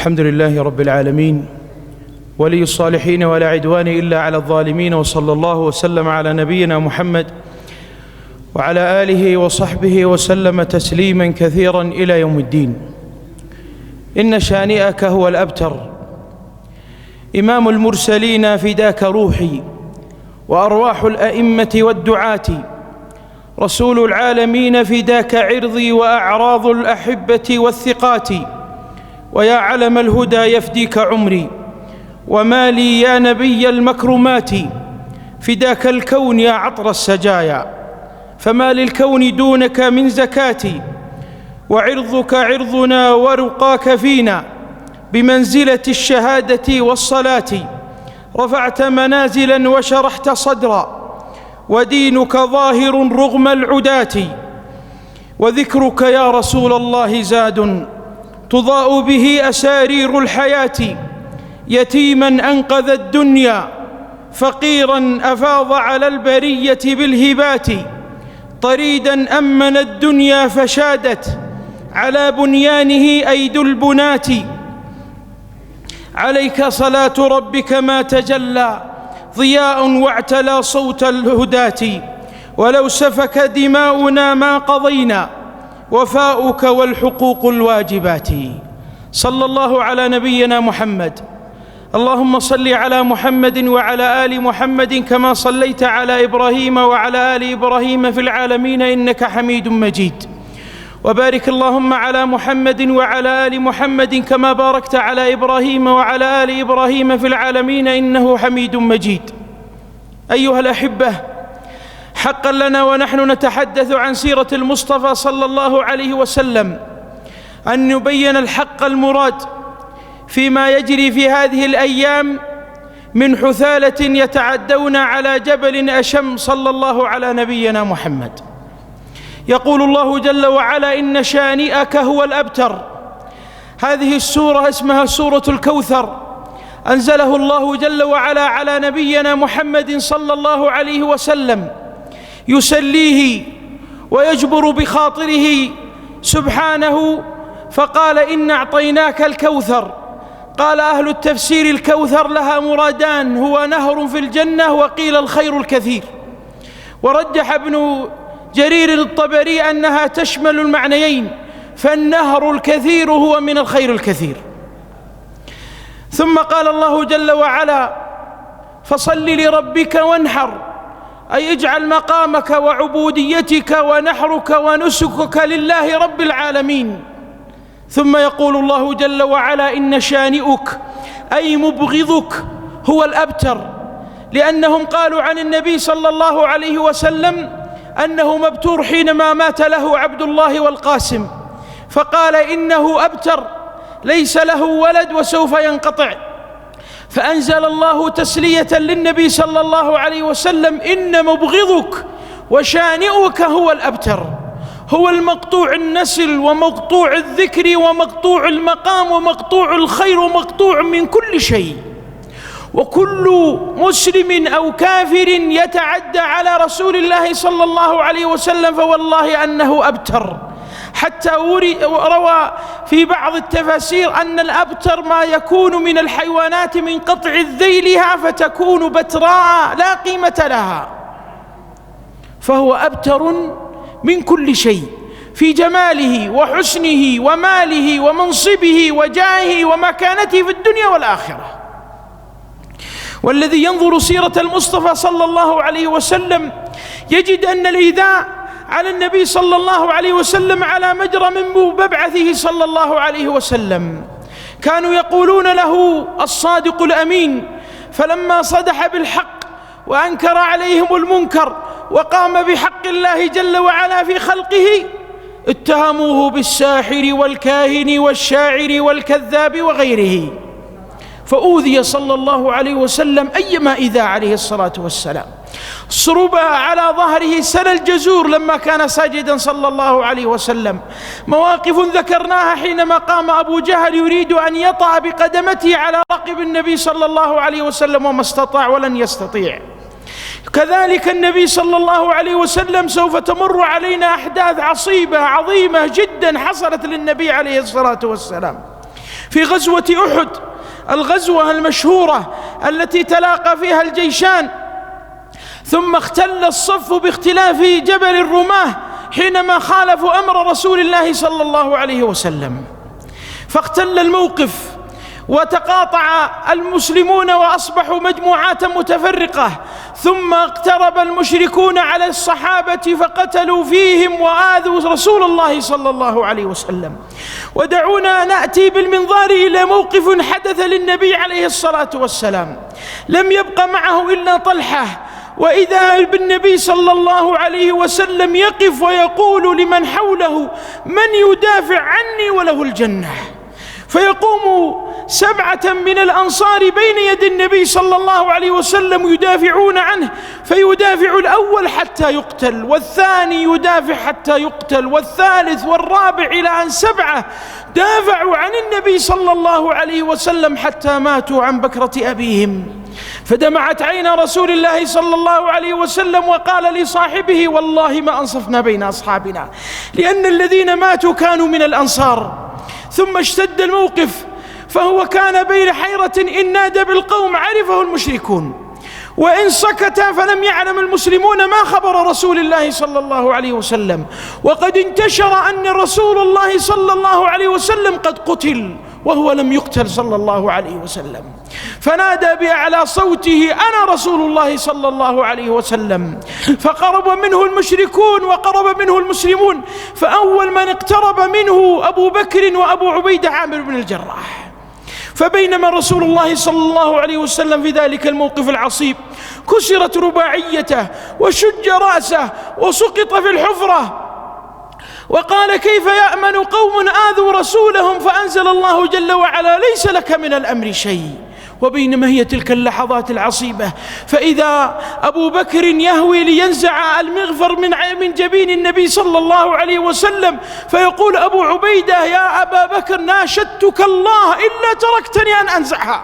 الحمد لله رب العالمين ولي الصالحين ولا عدوان إلا على الظالمين، وصلى الله وسلم على نبينا محمد وعلى آله وصحبه وسلم تسليما كثيرا إلى يوم الدين. إن شانئك هو الأبتر، إمام المرسلين فداك روحي وأرواح الأئمة والدعاة، رسول العالمين فداك عرضي وأعراض الأحبة والثقات، ويا علم الهدى يفديك عمري وما لي يا نبي المكرمات، فداك الكون يا عطر السجايا فما للكون دونك من زكاتي، وعرضك عرضنا ورقاك فينا بمنزلة الشهادة والصلاة، رفعت منازلا وشرحت صدرا ودينك ظاهر رغم العداة، وذكرك يا رسول الله زاد تضاء به أسارير الحياة، يتيما أنقذ الدنيا فقيرا أفاض على البرية بالهبات، طريدا أمن الدنيا فشادت على بنيانه أيدي البنات، عليك صلاة ربك ما تجلى ضياء واعتلى صوت الهداة، ولو سفك دماؤنا ما قضينا وفاؤك والحقوق الواجبات. صلى الله على نبينا محمد. اللهم صل على محمد وعلى آل محمد كما صليت على إبراهيم وعلى آل إبراهيم في العالمين إنك حميد مجيد، وبارك اللهم على محمد وعلى آل محمد كما باركت على إبراهيم وعلى آل إبراهيم في العالمين إنه حميد مجيد. أيها الأحبة، حقا لنا ونحن نتحدث عن سيرة المصطفى صلى الله عليه وسلم أن نبين الحق المراد فيما يجري في هذه الأيام من حثالة يتعدون على جبل أشم صلى الله على نبينا محمد. يقول الله جل وعلا: إن شانئك هو الأبتر. هذه السورة اسمها سورة الكوثر، أنزله الله جل وعلا على نبينا محمد صلى الله عليه وسلم يسليه ويجبر بخاطره سبحانه، فقال: إن أعطيناك الكوثر. قال أهل التفسير: الكوثر لها مرادان، هو نهر في الجنة وقيل الخير الكثير، ورجح ابن جرير الطبري أنها تشمل المعنيين، فالنهر الكثير هو من الخير الكثير. ثم قال الله جل وعلا: فصل لربك وانحر، أي اجعل مقامك وعبوديتك ونحرك ونسكك لله رب العالمين. ثم يقول الله جل وعلا: إن شانئك أي مبغضك هو الأبتر، لأنهم قالوا عن النبي صلى الله عليه وسلم أنه مبتور حينما مات له عبد الله والقاسم، فقال إنه أبتر ليس له ولد وسوف ينقطع، فأنزل الله تسلية للنبي صلى الله عليه وسلم: إن مبغضك وشانئك هو الأبتر، هو المقطوع النسل ومقطوع الذكر ومقطوع المقام ومقطوع الخير ومقطوع من كل شيء. وكل مسلم أو كافر يتعدى على رسول الله صلى الله عليه وسلم فوالله أنه أبتر. حتى روى في بعض التفاسير أن الأبتر ما يكون من الحيوانات من قطع ذيلها فتكون بتراء لا قيمة لها، فهو أبتر من كل شيء في جماله وحسنه وماله ومنصبه وجاهه ومكانته في الدنيا والآخرة. والذي ينظر سيرة المصطفى صلى الله عليه وسلم يجد أن الإيذاء على النبي صلى الله عليه وسلم على مجرى من مبعثه صلى الله عليه وسلم. كانوا يقولون له الصادق الأمين، فلما صدح بالحق وأنكر عليهم المنكر وقام بحق الله جل وعلا في خلقه اتهموه بالساحر والكاهن والشاعر والكذاب وغيره، فأوذي صلى الله عليه وسلم أيما إيذاء عليه الصلاة والسلام. صرب على ظهره سل الجزور لما كان ساجدا صلى الله عليه وسلم. مواقف ذكرناها حينما قام أبو جهل يريد أن يطأ بقدمته على رقب النبي صلى الله عليه وسلم وما استطاع ولن يستطيع. كذلك النبي صلى الله عليه وسلم سوف تمر علينا أحداث عصيبة عظيمة جدا حصلت للنبي عليه الصلاة والسلام. في غزوة أحد، الغزوة المشهورة التي تلاقى فيها الجيشان، ثم اختل الصف باختلاف جبل الرماة حينما خالفوا أمر رسول الله صلى الله عليه وسلم، فاختل الموقف وتقاطع المسلمون وأصبحوا مجموعات متفرقة، ثم اقترب المشركون على الصحابة فقتلوا فيهم وآذوا رسول الله صلى الله عليه وسلم. ودعونا نأتي بالمنظار إلى موقف حدث للنبي عليه الصلاة والسلام، لم يبق معه إلا طلحة، وإذا بالنبي صلى الله عليه وسلم يقف ويقول لمن حوله: من يدافع عني وله الجنة؟ فيقوم 7 من الأنصار بين يد النبي صلى الله عليه وسلم يدافعون عنه، فيدافع الأول حتى يقتل، والثاني يدافع حتى يقتل، والثالث والرابع، إلى أن 7 دافعوا عن النبي صلى الله عليه وسلم حتى ماتوا عن بكرة أبيهم. فدمعت عين رسول الله صلى الله عليه وسلم وقال لصاحبه: والله ما أنصفنا بين أصحابنا، لأن الذين ماتوا كانوا من الأنصار. ثم اشتد الموقف، فهو كان بين حيرة، إن نادى بالقوم عرفه المشركون، وإن سكت فلم يعلم المسلمون ما خبر رسول الله صلى الله عليه وسلم، وقد انتشر أن رسول الله صلى الله عليه وسلم قد قتل وهو لم يقتل صلى الله عليه وسلم. فنادى بأعلى صوته: أنا رسول الله صلى الله عليه وسلم. فقرب منه المشركون وقرب منه المسلمون، فأول من اقترب منه أبو بكر وأبو عبيدة عامر بن الجراح. فبينما رسول الله صلى الله عليه وسلم في ذلك الموقف العصيب، كسرت رباعيته وشج رأسه وسقط في الحفرة، وقال: كيف يأمن قوم آذوا رسولهم؟ فأنزل الله جل وعلا: ليس لك من الأمر شيء. وبينما هي تلك اللحظات العصيبة، فإذا أبو بكر يهوي لينزع المغفر من جبين النبي صلى الله عليه وسلم، فيقول أبو عبيدة: يا أبا بكر، ناشدتك الله إلا تركتني أن أنزعها.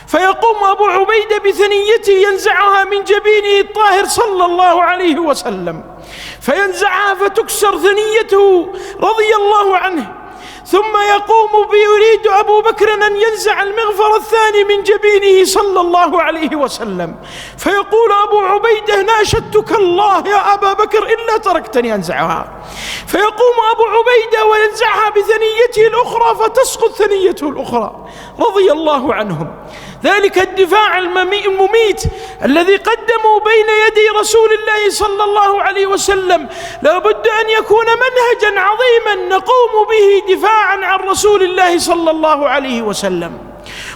فيقوم أبو عبيدة بثنيته ينزعها من جبينه الطاهر صلى الله عليه وسلم، فينزعها فتكسر ثنيته رضي الله عنه. ثم يقوم يريد أبو بكر أن ينزع المغفر الثاني من جبينه صلى الله عليه وسلم، فيقول أبو عبيدة: ناشدتك الله يا أبا بكر إلا تركتني أنزعها. فيقوم أبو عبيدة وينزعها بثنيته الأخرى فتسقط ثنيته الأخرى رضي الله عنهم. ذلك الدفاع المميت الذي قدموا بين يدي رسول الله صلى الله عليه وسلم لا بد أن يكون منهجا عظيما نقوم به دفاعا عن رسول الله صلى الله عليه وسلم.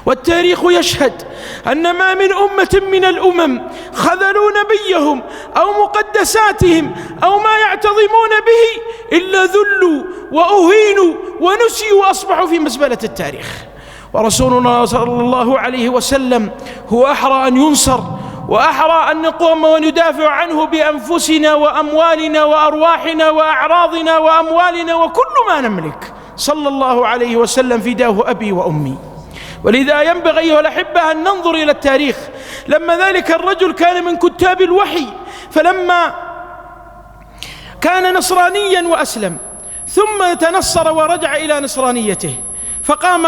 والتاريخ يشهد أن ما من أمة من الأمم خذلوا نبيهم أو مقدساتهم أو ما يعتظمون به إلا ذلوا وأهينوا ونسيوا وأصبحوا في مزبلة التاريخ. ورسولنا صلى الله عليه وسلم هو أحرى أن ينصر، وأحرى أن نقوم وندافع عنه بأنفسنا وأموالنا وأرواحنا وأعراضنا وأموالنا وكل ما نملك، صلى الله عليه وسلم: فداه أبي وأمي. ولذا ينبغي أيها الأحبة أن ننظر إلى التاريخ. لما ذلك الرجل كان من كتاب الوحي، فلما كان نصرانيا وأسلم ثم تنصر ورجع إلى نصرانيته، فقام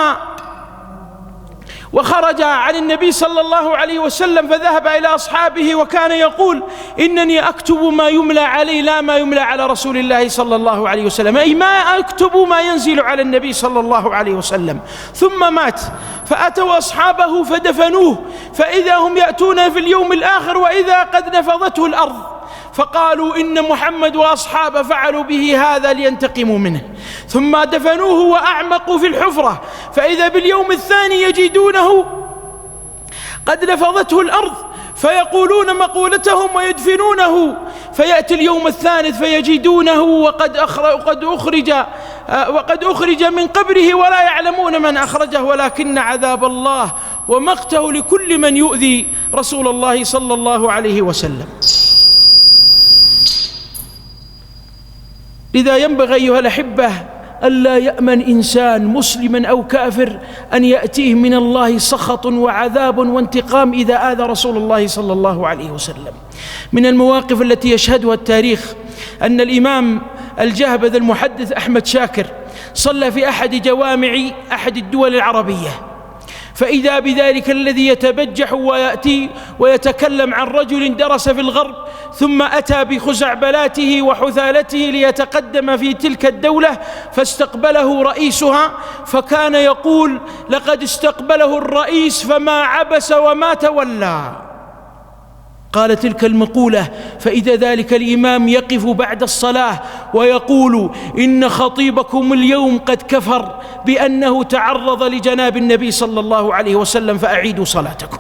وخرج عن النبي صلى الله عليه وسلم فذهب إلى أصحابه وكان يقول: إنني أكتب ما يملى علي لا ما يملى على رسول الله صلى الله عليه وسلم، أي ما أكتب ما ينزل على النبي صلى الله عليه وسلم. ثم مات، فأتوا أصحابه فدفنوه، فإذا هم يأتون في اليوم الآخر وإذا قد نفضته الأرض، فقالوا: إن محمد وأصحابه فعلوا به هذا لينتقموا منه. ثم دفنوه وأعمقوا في الحفرة، فإذا باليوم الثاني يجدونه قد نفضته الأرض، فيقولون مقولتهم ويدفنونه. فيأتي اليوم الثالث فيجدونه وقد أخرج من قبره ولا يعلمون من أخرجه، ولكن عذاب الله ومقته لكل من يؤذي رسول الله صلى الله عليه وسلم. لذا ينبغي أيها الأحبة ألا يأمن إنسان مسلما أو كافر أن يأتيه من الله سخط وعذاب وانتقام إذا آذى رسول الله صلى الله عليه وسلم. من المواقف التي يشهدها التاريخ أن الإمام الجهبذ المحدث أحمد شاكر صلى في أحد جوامع أحد الدول العربية، فإذا بذلك الذي يتبجح ويأتي ويتكلم عن رجل درس في الغرب ثم أتى بخزعبلاته وحثالته ليتقدم في تلك الدولة، فاستقبله رئيسها فكان يقول: لقد استقبله الرئيس فما عبس وما تولى. قال تلك المقولة، فإذا ذلك الإمام يقف بعد الصلاة ويقول: إن خطيبكم اليوم قد كفر بأنه تعرض لجناب النبي صلى الله عليه وسلم فأعيدوا صلاتكم.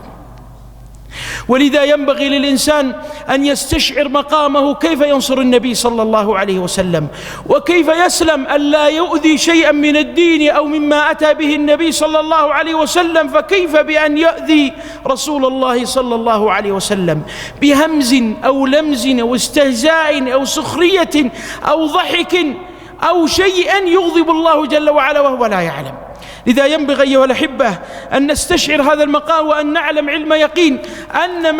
ولذا ينبغي للإنسان أن يستشعر مقامه، كيف ينصر النبي صلى الله عليه وسلم، وكيف يسلم ألا يؤذي شيئا من الدين أو مما أتى به النبي صلى الله عليه وسلم، فكيف بأن يؤذي رسول الله صلى الله عليه وسلم بهمز أو لمز أو استهزاء أو سخرية أو ضحك أو شيئا يغضب الله جل وعلا وهو لا يعلم. لذا ينبغي أيها الأحبة أن نستشعر هذا المقام، وأن نعلم علم يقين أن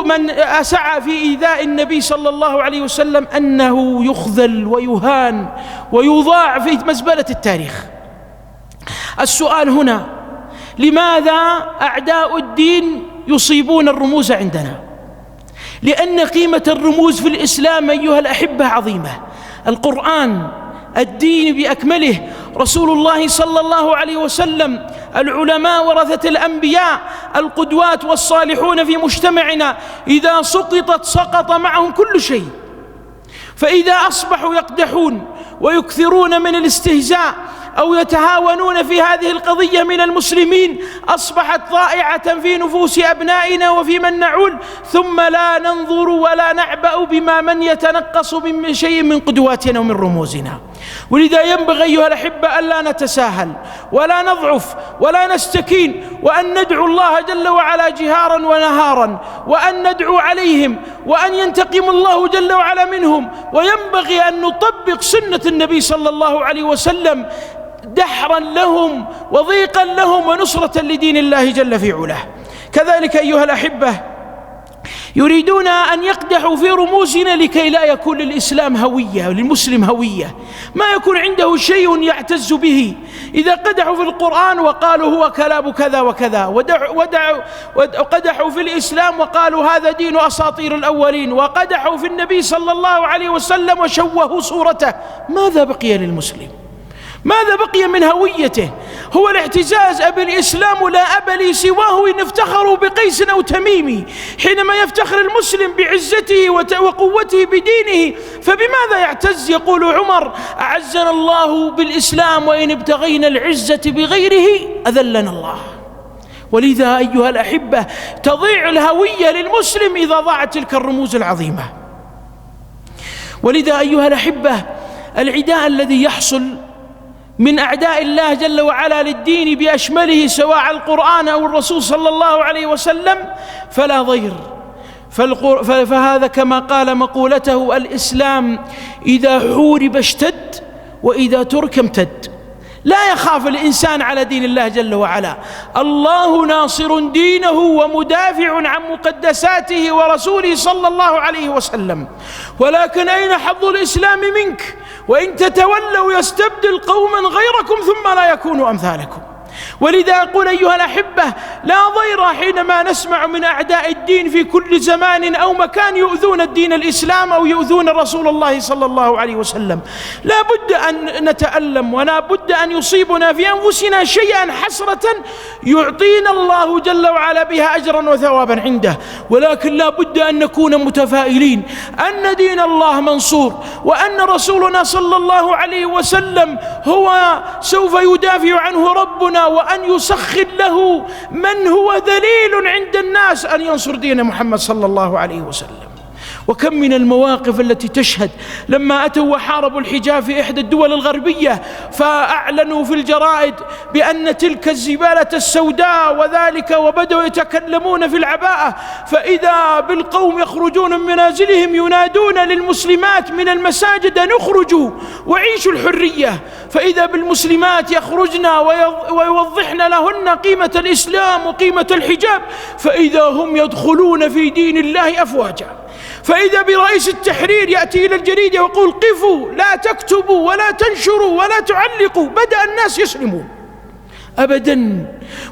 من أسعى في إيذاء النبي صلى الله عليه وسلم أنه يخذل ويهان ويضاع في مزبلة التاريخ. السؤال هنا: لماذا أعداء الدين يصيبون الرموز عندنا؟ لأن قيمة الرموز في الإسلام أيها الأحبة عظيمة. القرآن، الدين بأكمله، رسول الله صلى الله عليه وسلم، العلماء ورثة الأنبياء، القدوات والصالحون في مجتمعنا، إذا سقطت سقط معهم كل شيء. فإذا أصبحوا يقدحون ويكثرون من الاستهزاء أو يتهاونون في هذه القضية من المسلمين، أصبحت ضائعة في نفوس أبنائنا وفي من نعول، ثم لا ننظر ولا نعبأ بما من يتنقص من شيء من قدواتنا ومن رموزنا. ولذا ينبغي أيها الأحبة ألا نتساهل ولا نضعف ولا نستكين، وأن ندعو الله جل وعلا جهارا ونهارا، وأن ندعو عليهم، وأن ينتقم الله جل وعلا منهم. وينبغي أن نطبق سنة النبي صلى الله عليه وسلم دحرا لهم وضيقا لهم ونصرة لدين الله جل في علاه. كذلك أيها الأحبة يريدون أن يقدحوا في رموزنا لكي لا يكون للإسلام هوية وللمسلم هوية، ما يكون عنده شيء يعتز به. إذا قدحوا في القرآن وقالوا هو كلام كذا وكذا، وقدحوا في الإسلام وقالوا هذا دين أساطير الأولين، وقدحوا في النبي صلى الله عليه وسلم وشوهوا صورته، ماذا بقي للمسلم؟ ماذا بقي من هويته؟ هو الاعتزاز بالإسلام لا أب لي سواه إن افتخروا بقيس أو تميم. حينما يفتخر المسلم بعزته وقوته بدينه فبماذا يعتز؟ يقول عمر: أعزنا الله بالإسلام وإن ابتغينا العزة بغيره أذلنا الله. ولذا أيها الأحبة تضيع الهوية للمسلم إذا ضاعت تلك الرموز العظيمة. ولذا أيها الأحبة العداء الذي يحصل من أعداء الله جل وعلا للدين بأشمله سواء القرآن أو الرسول صلى الله عليه وسلم فلا ضير. فهذا كما قال مقولته: الإسلام إذا حورب اشتد وإذا ترك امتد. لا يخاف الإنسان على دين الله جل وعلا، الله ناصر دينه ومدافع عن مقدساته ورسوله صلى الله عليه وسلم. ولكن أين حظ الإسلام منك؟ وإن تتولوا يستبدل قوما غيركم ثم لا يكونوا أمثالكم. ولذا أقول أيها الأحبة لا ضير حينما نسمع من أعداء الدين في كل زمان أو مكان يؤذون الدين الإسلام أو يؤذون رسول الله صلى الله عليه وسلم. لا بد أن نتألم، ولا بد أن يصيبنا في أنفسنا شيئا حسرة يعطينا الله جل وعلا بها أجرا وثوابا عنده. ولكن لا بد أن نكون متفائلين أن دين الله منصور، وأن رسولنا صلى الله عليه وسلم هو سوف يدافع عنه ربنا، وأن يسخر له من هو ذليل عند الناس أن ينصر دين محمد صلى الله عليه وسلم. وكم من المواقف التي تشهد لما أتوا وحاربوا الحجاب في إحدى الدول الغربية فأعلنوا في الجرائد بأن تلك الزبالة السوداء وذلك، وبدأوا يتكلمون في العباءة، فإذا بالقوم يخرجون من منازلهم ينادون للمسلمات من المساجد أن اخرجوا وعيشوا الحرية، فإذا بالمسلمات يخرجن ويوضحن لهن قيمة الإسلام وقيمة الحجاب، فإذا هم يدخلون في دين الله أفواجا. فإذا برئيس التحرير يأتي إلى الجريدة ويقول قفوا، لا تكتبوا ولا تنشروا ولا تعلقوا، بدأ الناس يسلمون. أبدا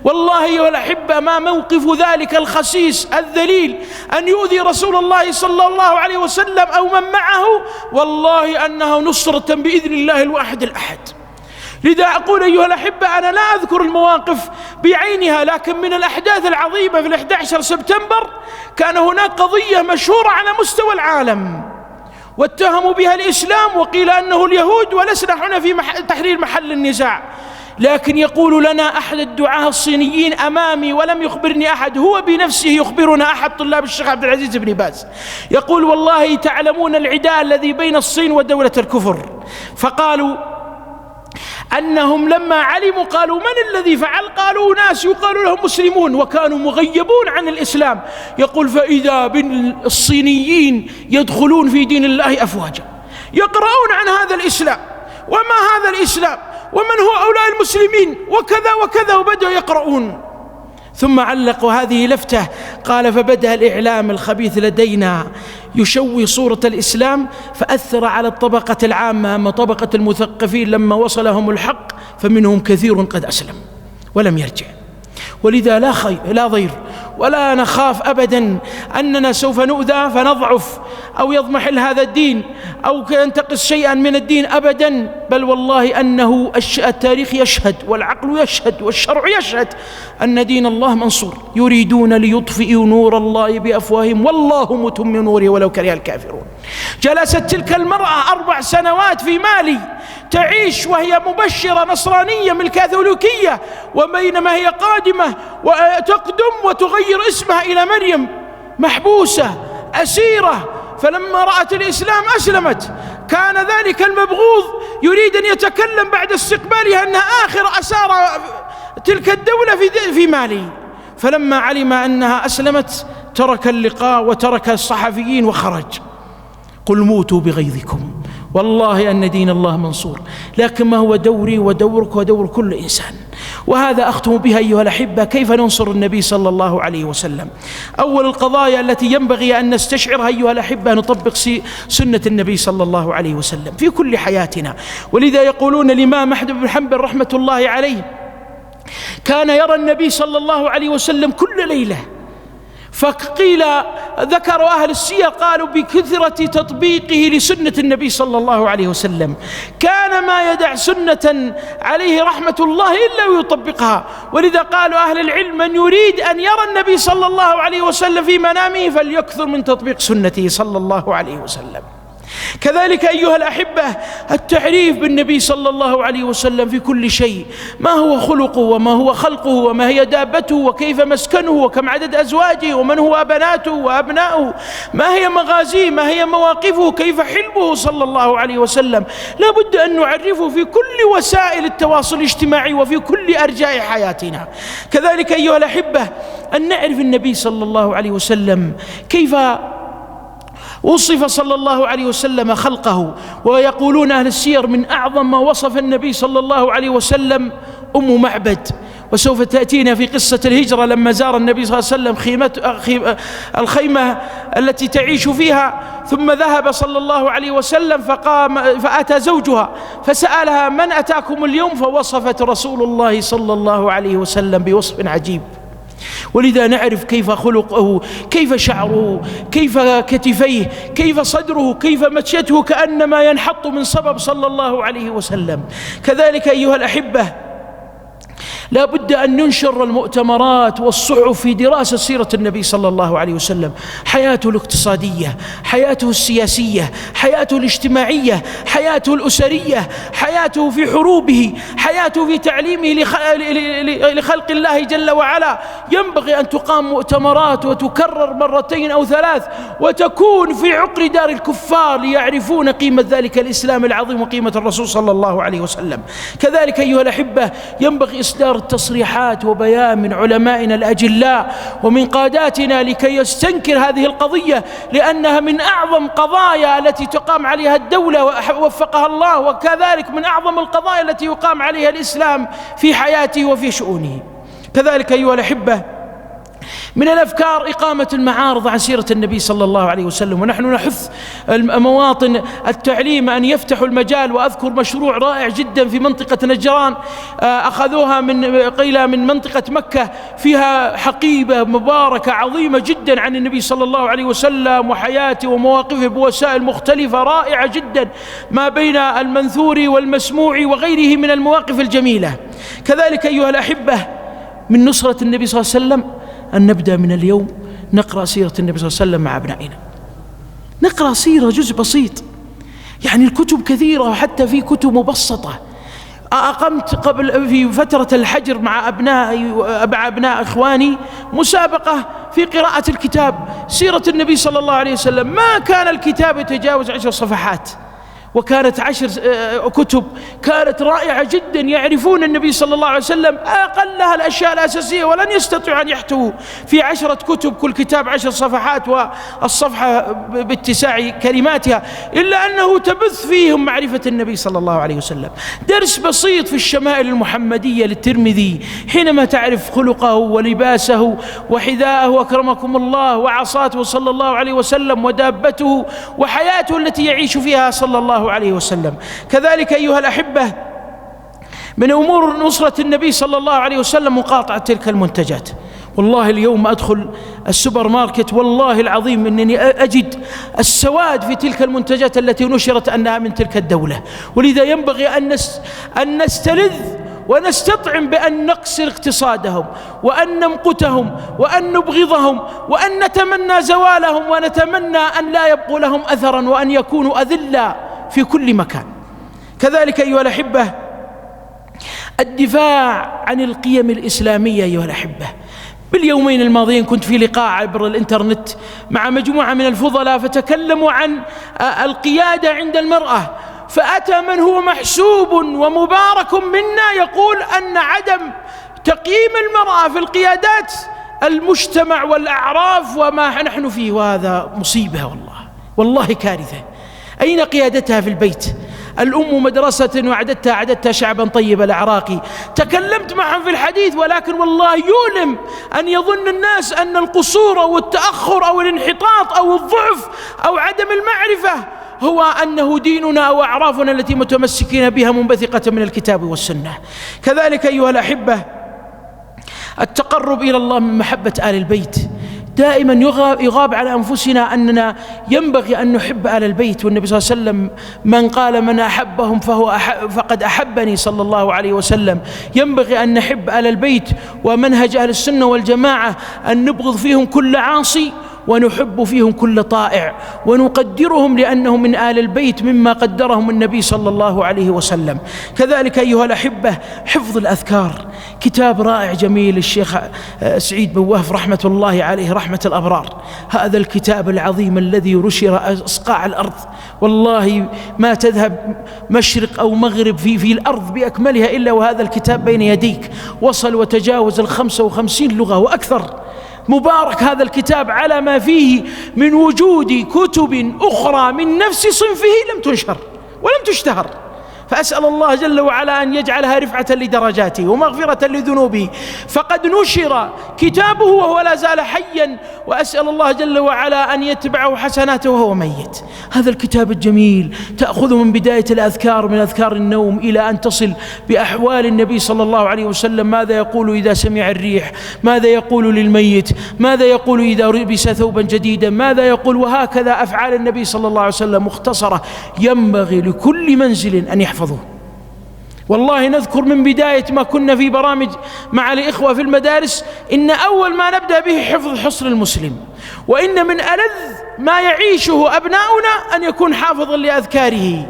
والله أيها الأحبة ما موقف ذلك الخسيس الذليل أن يؤذي رسول الله صلى الله عليه وسلم أو من معه، والله أنه نصرة بإذن الله الواحد الأحد. لذا أقول أيها الأحبة أنا لا أذكر المواقف بعينها، لكن من الأحداث العظيمة في 11 سبتمبر كان هناك قضية مشهورة على مستوى العالم واتهموا بها الإسلام وقيل أنه اليهود، ولسنا هنا في تحرير محل النزاع. لكن يقول لنا أحد الدعاة الصينيين أمامي ولم يخبرني أحد، هو بنفسه يخبرنا أحد طلاب الشيخ عبد العزيز بن باز، يقول والله تعلمون العداء الذي بين الصين ودولة الكفر، فقالوا أنهم لما علموا قالوا من الذي فعل؟ قالوا ناس يقال لهم مسلمون وكانوا مغيبون عن الإسلام. يقول فإذا بالصينيين يدخلون في دين الله أفواجا، يقرؤون عن هذا الإسلام وما هذا الإسلام ومن هو أولئك المسلمين وكذا وكذا، وبدأوا يقرؤون. ثم علقوا هذه لفتة، قال فبدأ الإعلام الخبيث لدينا يشوي صورة الإسلام فأثر على الطبقة العامة، أما طبقة المثقفين لما وصلهم الحق فمنهم كثير قد أسلم ولم يرجع. ولذا لا ضير ولا نخاف أبدا أننا سوف نؤذى فنضعف أو يضمحل هذا الدين أو ينتقص شيئا من الدين أبدا، بل والله أنه التاريخ يشهد والعقل يشهد والشرع يشهد أن دين الله منصور. يريدون ليطفئوا نور الله بأفواههم والله متم نوره ولو كره الكافرون. جلست تلك المرأة 4 سنوات في مالي تعيش وهي مبشرة نصرانية من الكاثوليكية، وبينما هي قادمة وتقدم وتغير اسمها إلى مريم، محبوسة أسيرة، فلما رأت الإسلام أسلمت. كان ذلك المبغوض يريد أن يتكلم بعد استقبالها أنها آخر أسارى تلك الدولة في مالي، فلما علم أنها أسلمت ترك اللقاء وترك الصحفيين وخرج. قل موتوا بغيظكم، والله أن دين الله منصور. لكن ما هو دوري ودورك ودور كل إنسان؟ وهذا أختم بها أيها الأحبة كيف ننصر النبي صلى الله عليه وسلم. أول القضايا التي ينبغي أن نستشعرها أيها الأحبة نطبق سنة النبي صلى الله عليه وسلم في كل حياتنا. ولذا يقولون الإمام أحمد بن حنبل رحمة الله عليه كان يرى النبي صلى الله عليه وسلم كل ليلة، فقيل ذكروا أهل السير قالوا بكثرة تطبيقه لسنة النبي صلى الله عليه وسلم كان ما يدع سنة عليه رحمة الله إلا ويطبقها. ولذا قالوا أهل العلم من يريد أن يرى النبي صلى الله عليه وسلم في منامه فليكثر من تطبيق سنته صلى الله عليه وسلم. كذلك أيها الأحبة التعريف بالنبي صلى الله عليه وسلم في كل شيء، ما هو خلقه وما هو خلقه وما هي دابته وكيف مسكنه وكم عدد أزواجه ومن هو بناته وأبناؤه، ما هي مغازيه ما هي مواقفه كيف حلمه صلى الله عليه وسلم. لا بد أن نعرفه في كل وسائل التواصل الاجتماعي وفي كل أرجاء حياتنا. كذلك أيها الأحبة أن نعرف النبي صلى الله عليه وسلم كيف وصف صلى الله عليه وسلم خلقه. ويقولون أهل السير من أعظم ما وصف النبي صلى الله عليه وسلم أم معبد، وسوف تأتينا في قصة الهجرة لما زار النبي صلى الله عليه وسلم الخيمة التي تعيش فيها، ثم ذهب صلى الله عليه وسلم فأتى زوجها فسألها من أتاكم اليوم؟ فوصفت رسول الله صلى الله عليه وسلم بوصف عجيب. ولذا نعرف كيف خلقه، كيف شعره، كيف كتفيه، كيف صدره، كيف مشيته كأنما ينحط من صبب صلى الله عليه وسلم. كذلك أيها الأحبة لا بد أن ننشر المؤتمرات والصحف في دراسة سيرة النبي صلى الله عليه وسلم، حياته الاقتصادية، حياته السياسية، حياته الاجتماعية، حياته الأسرية، حياته في حروبه، حياته في تعليمه لخلق الله جل وعلا. ينبغي أن تقام مؤتمرات وتكرر 2 أو 3 وتكون في عقر دار الكفار ليعرفون قيمة ذلك الإسلام العظيم وقيمة الرسول صلى الله عليه وسلم. كذلك أيها الأحبة ينبغي إصدار تصريحات وبيان من علمائنا الأجلاء ومن قاداتنا لكي يستنكر هذه القضية، لأنها من أعظم قضايا التي تقام عليها الدولة ووفقها الله، وكذلك من أعظم القضايا التي يقام عليها الإسلام في حياته وفي شؤونه. كذلك أيها الأحبة من الأفكار إقامة المعارض عن سيرة النبي صلى الله عليه وسلم، ونحن نحث مواطن التعليم أن يفتحوا المجال. وأذكر مشروع رائع جدا في منطقة نجران أخذوها قيل من منطقة مكة، فيها حقيبة مباركة عظيمة جدا عن النبي صلى الله عليه وسلم وحياته ومواقفه بوسائل مختلفة رائعة جدا، ما بين المنثور والمسموع وغيره من المواقف الجميلة. كذلك أيها الأحبة، من نصرة النبي صلى الله عليه وسلم أن نبدأ من اليوم نقرأ سيرة النبي صلى الله عليه وسلم مع أبنائنا. نقرأ سيرة جزء بسيط، يعني الكتب كثيرة وحتى في كتب مبسطة. أقمت قبل في فترة الحجر مع أبناء إخواني مسابقة في قراءة الكتاب سيرة النبي صلى الله عليه وسلم. ما كان الكتاب يتجاوز 10 صفحات، وكانت 10 كتب كانت رائعة جدا، يعرفون النبي صلى الله عليه وسلم أقلها الأشياء الأساسية، ولن يستطيعوا أن يحتووا في 10 كتب كل كتاب 10 صفحات والصفحة باتساع كلماتها، إلا أنه تبث فيهم معرفة النبي صلى الله عليه وسلم. درس بسيط في الشمائل المحمدية للترمذي، حينما تعرف خلقه ولباسه وحذاءه وأكرمكم الله وعصاته صلى الله عليه وسلم ودابته وحياته التي يعيش فيها صلى الله عليه وسلم. كذلك أيها الأحبة، من أمور نصرة النبي صلى الله عليه وسلم مقاطعة تلك المنتجات. والله اليوم أدخل السوبر ماركت والله العظيم أنني أجد السواد في تلك المنتجات التي نشرت أنها من تلك الدولة، ولذا ينبغي أن نستلذ ونستطعم بأن نقصر اقتصادهم وأن نمقتهم وأن نبغضهم وأن نتمنى زوالهم ونتمنى أن لا يبقوا لهم أثرا وأن يكونوا أذلا في كل مكان. كذلك أيها الأحبة، الدفاع عن القيم الإسلامية. أيها الأحبة، باليومين الماضيين كنت في لقاء عبر الإنترنت مع مجموعة من الفضلاء فتكلموا عن القيادة عند المرأة، فأتى من هو محسوب ومبارك منا يقول أن عدم تقييم المرأة في القيادات المجتمع والأعراف وما نحن فيه، وهذا مصيبة والله كارثة. أين قيادتها في البيت؟ الأم مدرسة وعددتها شعبا طيب الأعراق. تكلمت معهم في الحديث، ولكن والله يؤلم أن يظن الناس أن القصور أو التأخر أو الانحطاط أو الضعف أو عدم المعرفة هو أنه ديننا أو أعرافنا التي متمسكين بها منبثقة من الكتاب والسنة. كذلك أيها الأحبة، التقرب إلى الله من محبة آل البيت. دائما يغاب على أنفسنا أننا ينبغي أن نحب آل البيت، والنبي صلى الله عليه وسلم من قال من أحبهم فقد أحبني صلى الله عليه وسلم. ينبغي أن نحب آل البيت، ومنهج أهل السنة والجماعة أن نبغض فيهم كل عاصي ونحب فيهم كل طائع، ونقدرهم لأنهم من آل البيت مما قدرهم النبي صلى الله عليه وسلم. كذلك أيها الأحبة، حفظ الأذكار. كتاب رائع جميل الشيخ سعيد بن وهف رحمة الله عليه رحمة الأبرار. هذا الكتاب العظيم الذي رشر أصقاع الأرض، والله ما تذهب مشرق أو مغرب في الأرض بأكملها إلا وهذا الكتاب بين يديك. وصل وتجاوز 55 لغة وأكثر. مبارك هذا الكتاب على ما فيه من وجود كتب أخرى من نفس صنفه لم تنشر ولم تشتهر. فأسأل الله جل وعلا أن يجعلها رفعة لدرجاته ومغفرة لذنوبه، فقد نشر كتابه وهو لا زال حيا، وأسأل الله جل وعلا أن يتبعه حسناته وهو ميت. هذا الكتاب الجميل تأخذ من بداية الأذكار، من أذكار النوم إلى أن تصل بأحوال النبي صلى الله عليه وسلم، ماذا يقول إذا سمع الريح، ماذا يقول للميت، ماذا يقول إذا لبس ثوبا جديدا، ماذا يقول، وهكذا أفعال النبي صلى الله عليه وسلم مختصرة ينبغي لكل منزل أن يحفظه. والله نذكر من بداية ما كنا في برامج مع الإخوة في المدارس إن أول ما نبدأ به حفظ حصن المسلم، وإن من ألذ ما يعيشه أبناؤنا أن يكون حافظا لأذكاره.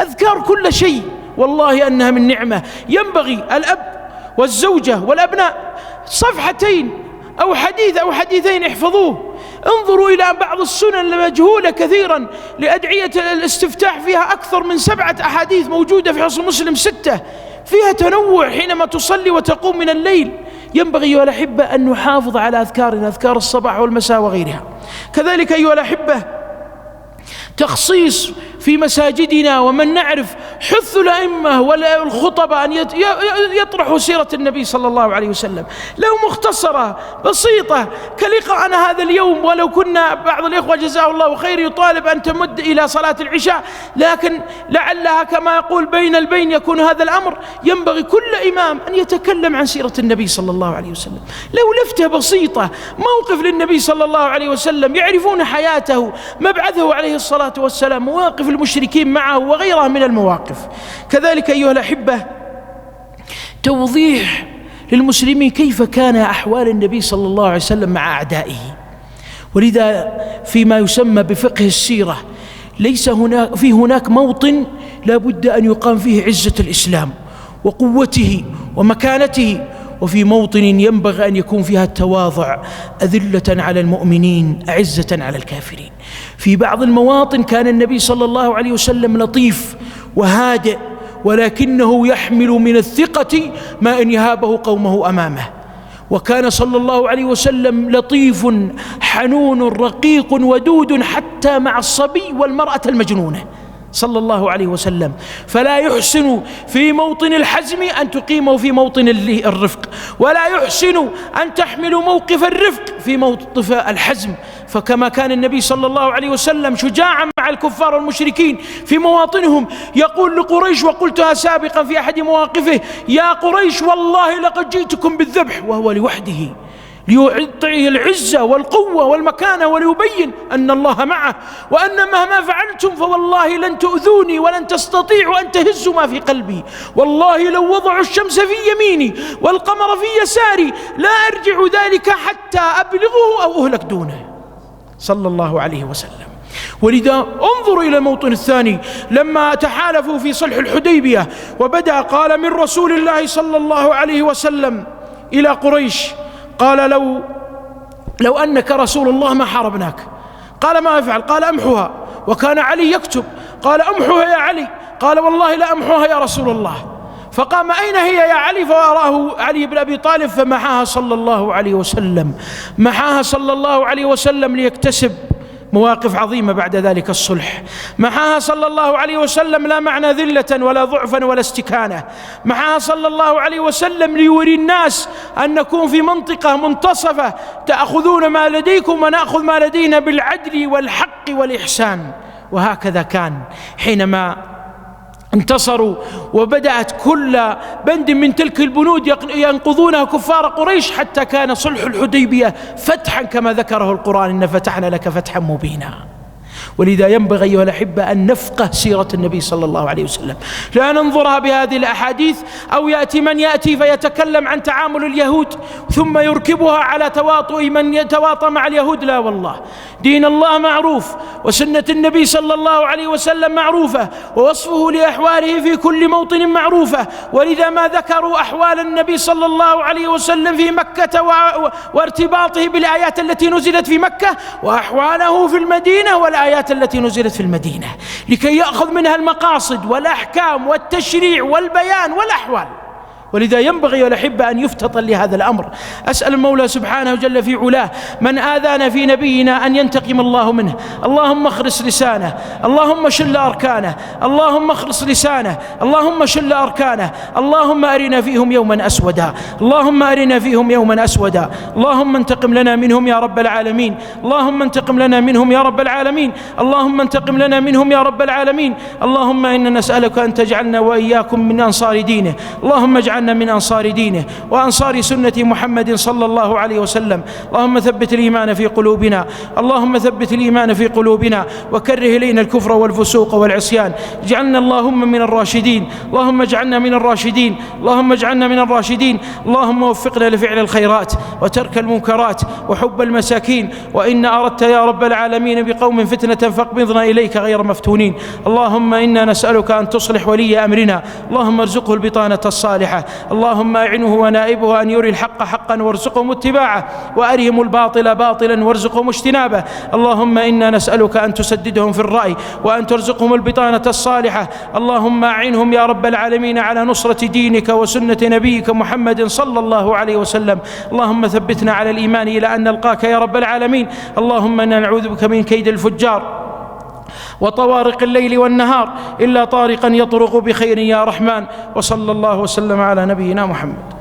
أذكار كل شيء والله أنها من نعمة. ينبغي الأب والزوجة والأبناء صفحتين أو حديث أو حديثين احفظوه. انظروا إلى بعض السنن المجهولة كثيرا لأدعية الاستفتاح، فيها أكثر من 7 أحاديث موجودة في حصن مسلم 6 فيها تنوع حينما تصلي وتقوم من الليل. ينبغي أيها الأحبة أن نحافظ على أذكارنا، أذكار الصباح والمساء وغيرها. كذلك أيها الأحبة، تخصيص في مساجدنا ومن نعرف حث الأئمة والخطباء أن يطرحوا سيرة النبي صلى الله عليه وسلم، لو مختصرة بسيطة كلقاءنا هذا اليوم. ولو كنا بعض الإخوة جزاه الله خير يطالب أن تمد إلى صلاة العشاء، لكن لعلها كما يقول بين البين يكون هذا الأمر. ينبغي كل إمام أن يتكلم عن سيرة النبي صلى الله عليه وسلم، لو لفتة بسيطة، موقف للنبي صلى الله عليه وسلم، يعرفون حياته، مبعثه عليه الصلاة والسلام، مواقف المشركين معه وغيرها من المواقف. كذلك أيها الأحبة توضيح للمسلمين كيف كان أحوال النبي صلى الله عليه وسلم مع أعدائه. ولذا فيما يسمى بفقه السيرة ليس هناك موطن لا بد أن يقام فيه عزة الإسلام وقوته ومكانته، وفي موطن ينبغي أن يكون فيها التواضع، أذلة على المؤمنين أعزة على الكافرين. في بعض المواطن كان النبي صلى الله عليه وسلم لطيف وهادئ، ولكنه يحمل من الثقة ما إن يهابه قومه أمامه. وكان صلى الله عليه وسلم لطيف حنون رقيق ودود حتى مع الصبي والمرأة المجنونة صلى الله عليه وسلم، فلا يحسن في موطن الحزم أن تقيمه في موطن الرفق، ولا يحسن أن تحمل موقف الرفق في موقف الحزم. فكما كان النبي صلى الله عليه وسلم شجاعا مع الكفار والمشركين في مواطنهم، يقول لقريش، وقلتها سابقا في أحد مواقفه: يا قريش والله لقد جئتكم بالذبح، وهو لوحده، ليعطيه العزة والقوة والمكانة، وليبين أن الله معه، وأن مهما فعلتم فوالله لن تؤذوني ولن تستطيعوا أن تهزوا ما في قلبي. والله لو وضعوا الشمس في يميني والقمر في يساري لا أرجع ذلك حتى أبلغه أو أهلك دونه صلى الله عليه وسلم. ولذا انظروا إلى الموطن الثاني لما تحالفوا في صلح الحديبية، وبدأ قال من رسول الله صلى الله عليه وسلم إلى قريش، قال لو أنك رسول الله ما حاربناك. قال ما أفعل؟ قال أمحوها. وكان علي يكتب، قال أمحوها يا علي. قال والله لا أمحوها يا رسول الله. فقام أين هي يا علي؟ فأراه علي بن أبي طالب فمحاها صلى الله عليه وسلم، محاها صلى الله عليه وسلم ليكتسب مواقف عظيمة بعد ذلك الصلح. محاها صلى الله عليه وسلم لا معنى ذلة ولا ضعفا ولا استكانة، محاها صلى الله عليه وسلم ليوري الناس أن نكون في منطقة منتصفة، تأخذون ما لديكم ونأخذ ما لدينا بالعدل والحق والإحسان. وهكذا كان حينما انتصروا وبدأت كل بند من تلك البنود ينقضونها كفار قريش، حتى كان صلح الحديبية فتحا كما ذكره القرآن: إن فتحنا لك فتحا مبينا. ولذا ينبغي أيها الأحبة أن نفقه سيرة النبي صلى الله عليه وسلم، لا ننظرها بهذه الأحاديث، أو يأتي من يأتي فيتكلم عن تعامل اليهود ثم يركبها على تواطؤ من يتواطى مع اليهود. لا والله، دين الله معروف، وسنة النبي صلى الله عليه وسلم معروفة، ووصفه لأحواله في كل موطن معروفة. ولذا ما ذكروا أحوال النبي صلى الله عليه وسلم في مكة وارتباطه بالآيات التي نزلت في مكة، وأحواله في المدينة والآيات التي نزلت في المدينة، لكي يأخذ منها المقاصد والأحكام والتشريع والبيان والأحوال. ولذا ينبغي والأحبة أن يفتطن لهذا الأمر. أسأل المولى سبحانه جل في علاه من آذانا في نبينا أن ينتقم الله منه. اللهم اخرس لسانه، اللهم شل أركانه، اللهم اخرس لسانه، اللهم شل أركانه. اللهم أرنا فيهم يوما أسودا، اللهم أرنا فيهم يوما أسودا. اللهم انتقم لنا منهم يا رب العالمين، اللهم انتقم لنا منهم يا رب العالمين، اللهم انتقم لنا منهم يا رب العالمين. اللهم إنا نسألك أن تجعلنا وإياكم من أنصار دينه، اللهم اجعلنا من أنصار دينه وأنصار سنة محمد صلى الله عليه وسلم. اللهم ثبت الإيمان في قلوبنا، اللهم ثبت الإيمان في قلوبنا، وكره إلينا الكفر والفسوق والعصيان. اجعلنا اللهم من الراشدين، اللهم اجعلنا من الراشدين، اللهم اجعلنا من الراشدين. اللهم وفقنا لفعل الخيرات وترك المنكرات وحب المساكين. وإن أردت يا رب العالمين بقوم فتنة فاقبضنا إليك غير مفتونين. اللهم إنا نسألك أن تصلح ولي أمرنا، اللهم ارزقه البطانة الصالحة، اللهم أعنه ونائبه أن يري الحق حقا وارزقهم اتباعه، وأرهم الباطل باطلا وارزقهم اجتنابه. اللهم إنا نسألك أن تسددهم في الرأي وأن ترزقهم البطانة الصالحة. اللهم أعنهم يا رب العالمين على نصرة دينك وسنة نبيك محمد صلى الله عليه وسلم. اللهم ثبتنا على الإيمان إلى أن نلقاك يا رب العالمين. اللهم إنا نعوذ بك من كيد الفجار وطوارق الليل والنهار إلا طارقا يطرق بخير يا رحمن. وصلى الله وسلم على نبينا محمد.